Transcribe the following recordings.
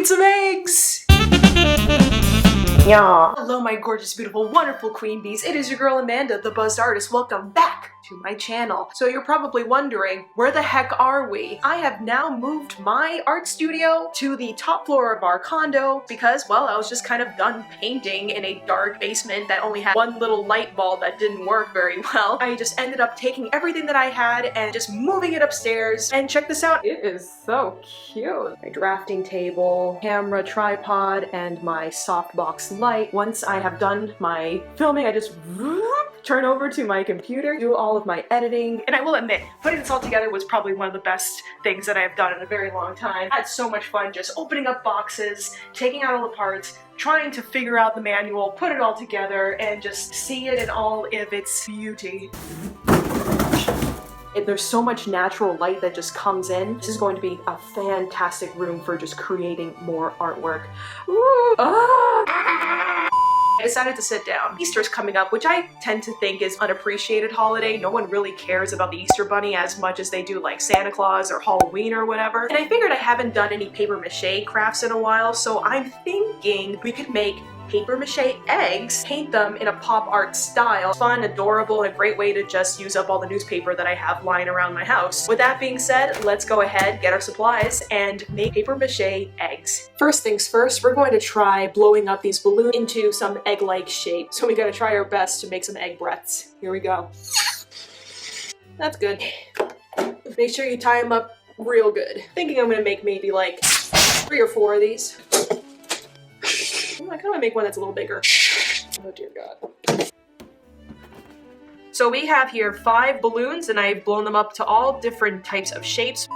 making some eggs! Yeah. Hello my gorgeous, beautiful, wonderful queen bees. It is your girl Amanda, the Buzzed Artist. Welcome back to my channel. So you're probably wondering, where the heck are we? I have now moved my art studio to the top floor of our condo because, well, I was just kind of done painting in a dark basement that only had one little light bulb that didn't work very well. I just ended up taking everything that I had and just moving it upstairs. And check this out. It is so cute. My drafting table, camera, tripod, and my softbox light. Once I have done my filming, I just turn over to my computer, do all of my editing, and I will admit, putting this all together was probably one of the best things that I have done in a very long time. I had so much fun just opening up boxes, taking out all the parts, trying to figure out the manual, put it all together, and just see it in all of its beauty. There's so much natural light that just comes in. This is going to be a fantastic room for just creating more artwork. Ooh, I decided to sit down. Easter's coming up, which I tend to think is unappreciated holiday. No one really cares about the Easter Bunny as much as they do like Santa Claus or Halloween or whatever. And I figured I haven't done any paper mache crafts in a while, so I'm thinking we could make paper mache eggs, paint them in a pop art style. Fun, adorable, and a great way to just use up all the newspaper that I have lying around my house. With that being said, let's go ahead, get our supplies, and make paper mache eggs. First things first, we're going to try blowing up these balloons into some egg-like shape. So we gotta try our best to make some egg breaths. Here we go. That's good. Make sure you tie them up real good. Thinking I'm gonna make maybe like 3 or 4 of these. I kind of make one that's a little bigger. Oh dear God. So we have here 5 balloons and I've blown them up to all different types of shapes.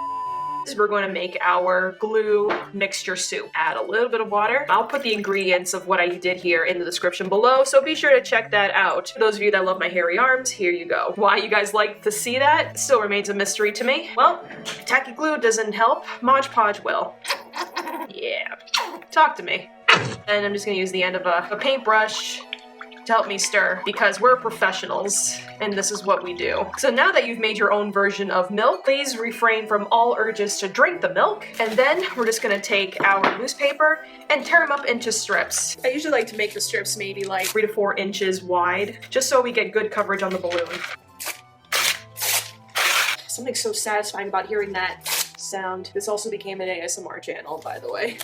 We're going to make our glue mixture soup. Add a little bit of water. I'll put the ingredients of what I did here in the description below, so be sure to check that out. For those of you that love my hairy arms, here you go. Why you guys like to see that still remains a mystery to me. Well, tacky glue doesn't help. Modge Podge will. Yeah. Talk to me. And I'm just gonna use the end of a paintbrush to help me stir, because we're professionals and this is what we do. So now that you've made your own version of milk, please refrain from all urges to drink the milk. And then we're just gonna take our newspaper and tear them up into strips. I usually like to make the strips maybe like 3 to 4 inches wide, just so we get good coverage on the balloon. Something so satisfying about hearing that sound. This also became an ASMR channel, by the way.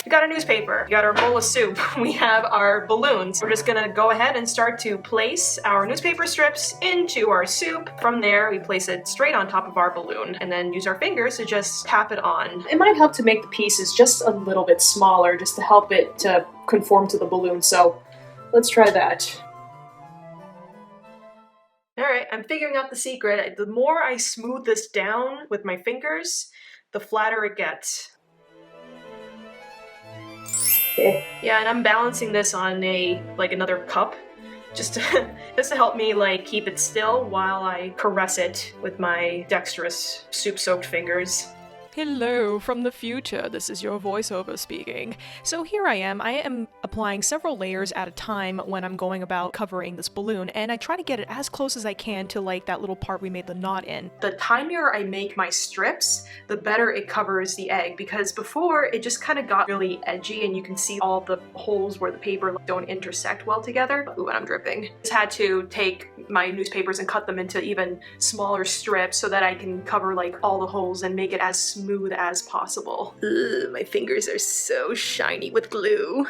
We got a newspaper, we got our bowl of soup, we have our balloons. We're just gonna go ahead and start to place our newspaper strips into our soup. From there, we place it straight on top of our balloon and then use our fingers to just tap it on. It might help to make the pieces just a little bit smaller, just to help it to conform to the balloon, so let's try that. Alright, I'm figuring out the secret. The more I smooth this down with my fingers, the flatter it gets. Yeah, and I'm balancing this on another cup, just to help me keep it still while I caress it with my dexterous soup-soaked fingers. Hello from the future, this is your voiceover speaking. So here I am applying several layers at a time when I'm going about covering this balloon, and I try to get it as close as I can to that little part we made the knot in. The tinier I make my strips, the better it covers the egg, because before it just kind of got really edgy and you can see all the holes where the paper don't intersect well together. Ooh, and I'm dripping. Just had to take my newspapers and cut them into even smaller strips so that I can cover all the holes and make it as smooth as possible. Ugh, my fingers are so shiny with glue.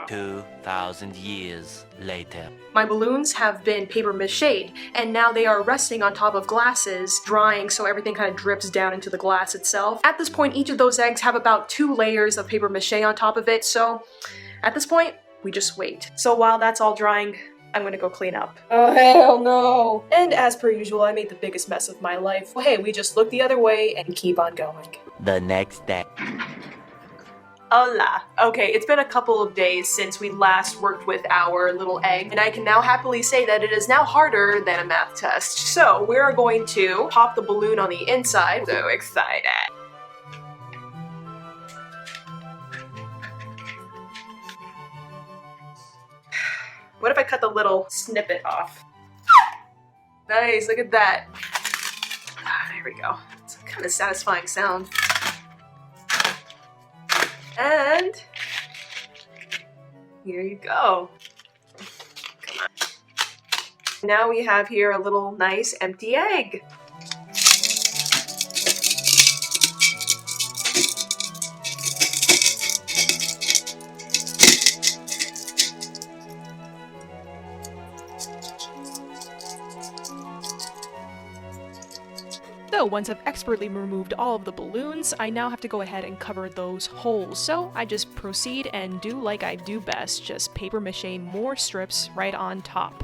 2,000 years later. My balloons have been paper mache'd, and now they are resting on top of glasses, drying so everything kind of drips down into the glass itself. At this point, each of those eggs have about 2 layers of paper mache on top of it, so at this point, we just wait. So while that's all drying, I'm gonna go clean up. Oh hell no! And as per usual, I made the biggest mess of my life. Well, hey, we just look the other way and keep on going. The next day. Hola. Okay, it's been a couple of days since we last worked with our little egg, and I can now happily say that it is now harder than a math test. So we're going to pop the balloon on the inside. So excited. What if I cut the little snippet off? Nice, look at that. There we go. It's a kind of satisfying sound. And here you go. Come on. Now we have here a little nice empty egg. So once I've expertly removed all of the balloons, I now have to go ahead and cover those holes. So I just proceed and do like I do best, just paper mache more strips right on top.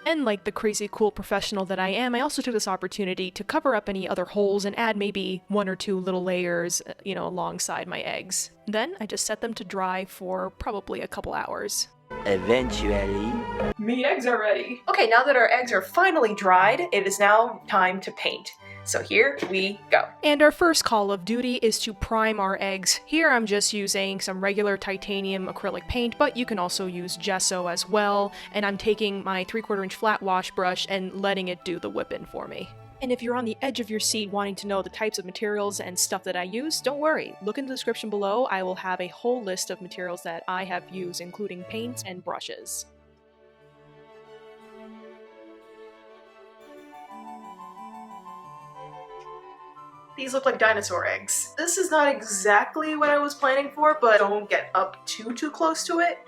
And like the crazy cool professional that I am, I also took this opportunity to cover up any other holes and add maybe 1 or 2 little layers, alongside my eggs. Then I just set them to dry for probably a couple hours. Eventually. Meat eggs are ready. Okay, now that our eggs are finally dried, it is now time to paint. So here we go. And our first call of duty is to prime our eggs. Here I'm just using some regular titanium acrylic paint, but you can also use gesso as well. And I'm taking my 3/4 inch flat wash brush and letting it do the whipping for me. And if you're on the edge of your seat wanting to know the types of materials and stuff that I use, don't worry. Look in the description below. I will have a whole list of materials that I have used, including paints and brushes. These look like dinosaur eggs. This is not exactly what I was planning for, but don't get up too close to it.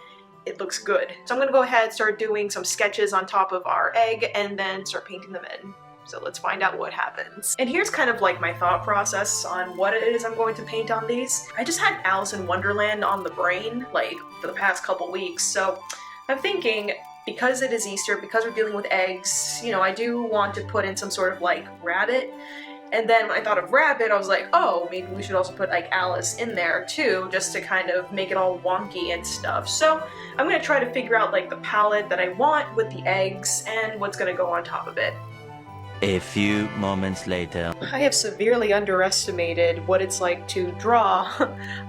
It looks good. So I'm gonna go ahead and start doing some sketches on top of our egg and then start painting them in. So let's find out what happens. And here's kind of like my thought process on what it is I'm going to paint on these. I just had Alice in Wonderland on the brain, like, for the past couple weeks, so I'm thinking, because it is Easter, because we're dealing with eggs, I do want to put in some sort of like rabbit. And then when I thought of rabbit, I was like, oh, maybe we should also put like Alice in there too, just to kind of make it all wonky and stuff. So I'm gonna try to figure out like the palette that I want with the eggs and what's gonna go on top of it. A few moments later. I have severely underestimated what it's like to draw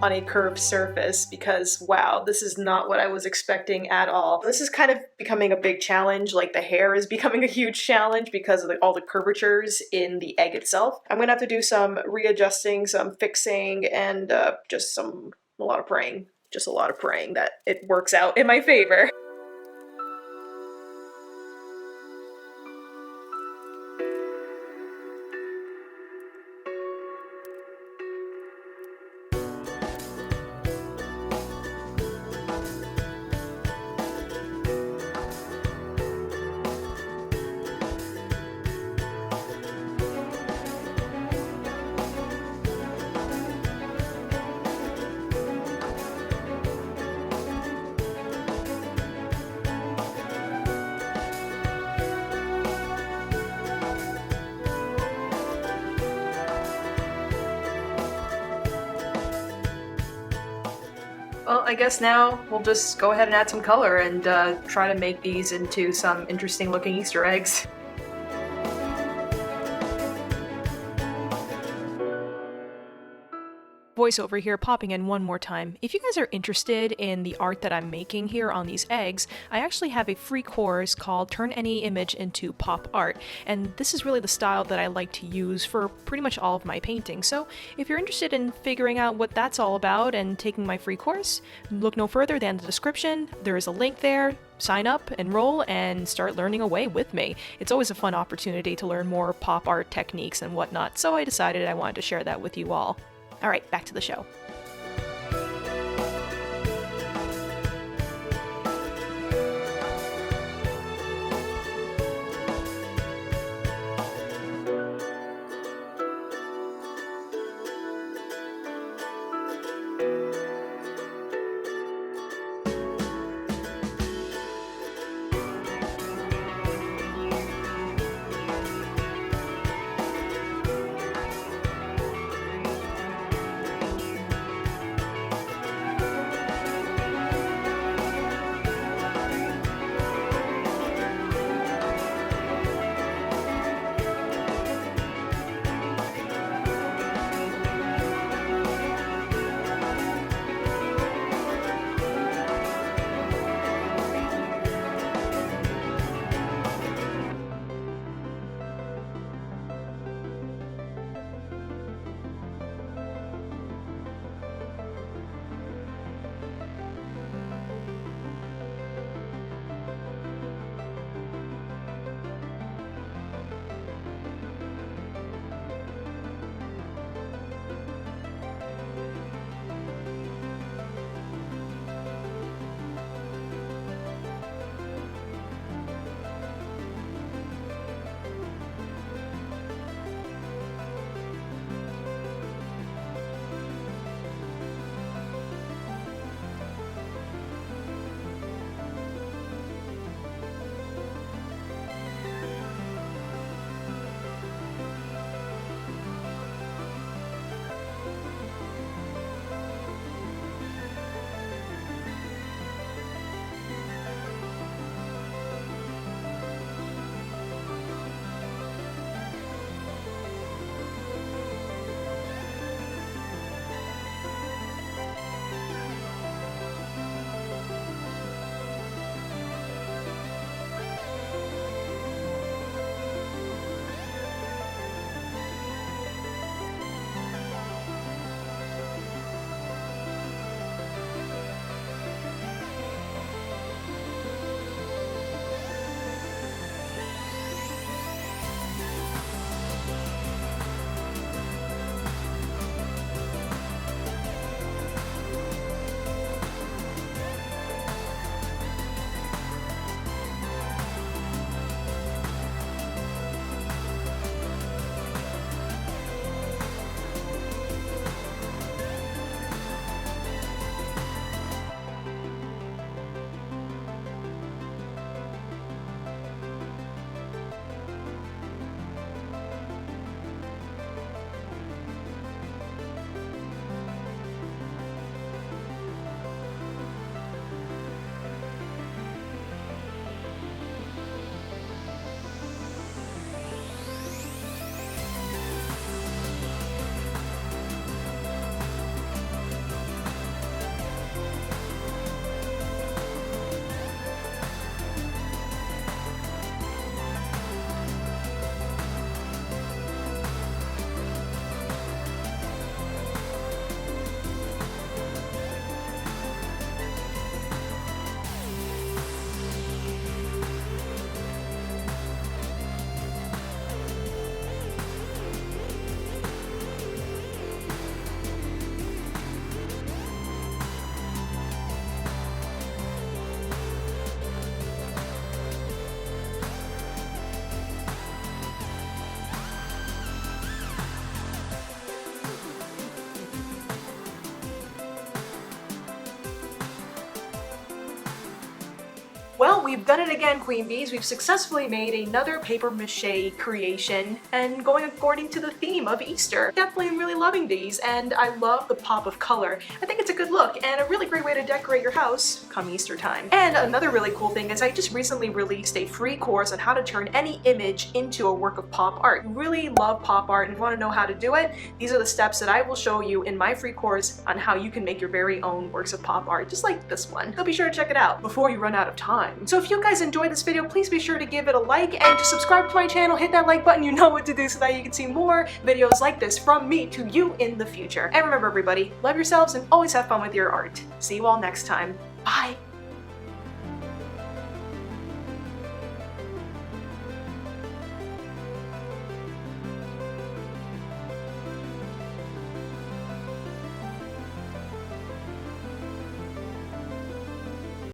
on a curved surface because, wow, this is not what I was expecting at all. This is kind of becoming a big challenge, like the hair is becoming a huge challenge because of all the curvatures in the egg itself. I'm gonna have to do some readjusting, some fixing, and just a lot of praying. Just a lot of praying that it works out in my favor. Well, I guess now we'll just go ahead and add some color and try to make these into some interesting looking Easter eggs. Voiceover here popping in one more time. If you guys are interested in the art that I'm making here on these eggs, I actually have a free course called Turn Any Image into Pop Art, and this is really the style that I like to use for pretty much all of my painting. So if you're interested in figuring out what that's all about and taking my free course, look no further than the description. There is a link there. Sign up, enroll, and start learning away with me. It's always a fun opportunity to learn more pop art techniques and whatnot, so I decided I wanted to share that with you all. All right, back to the show. Well, we've done it again, Queen Bees. We've successfully made another paper mache creation and going according to the theme of Easter. Definitely really loving these, and I love the pop of color. I think it's a good look and a really great way to decorate your house come Easter time. And another really cool thing is I just recently released a free course on how to turn any image into a work of pop art. Really love pop art and want to know how to do it? These are the steps that I will show you in my free course on how you can make your very own works of pop art, just like this one. So be sure to check it out before you run out of time. So if you guys enjoyed this video, please be sure to give it a like and to subscribe to my channel. Hit that like button, you know what to do, so that you can see more videos like this from me to you in the future. And remember everybody, love yourselves and always have fun with your art. See you all next time. Bye!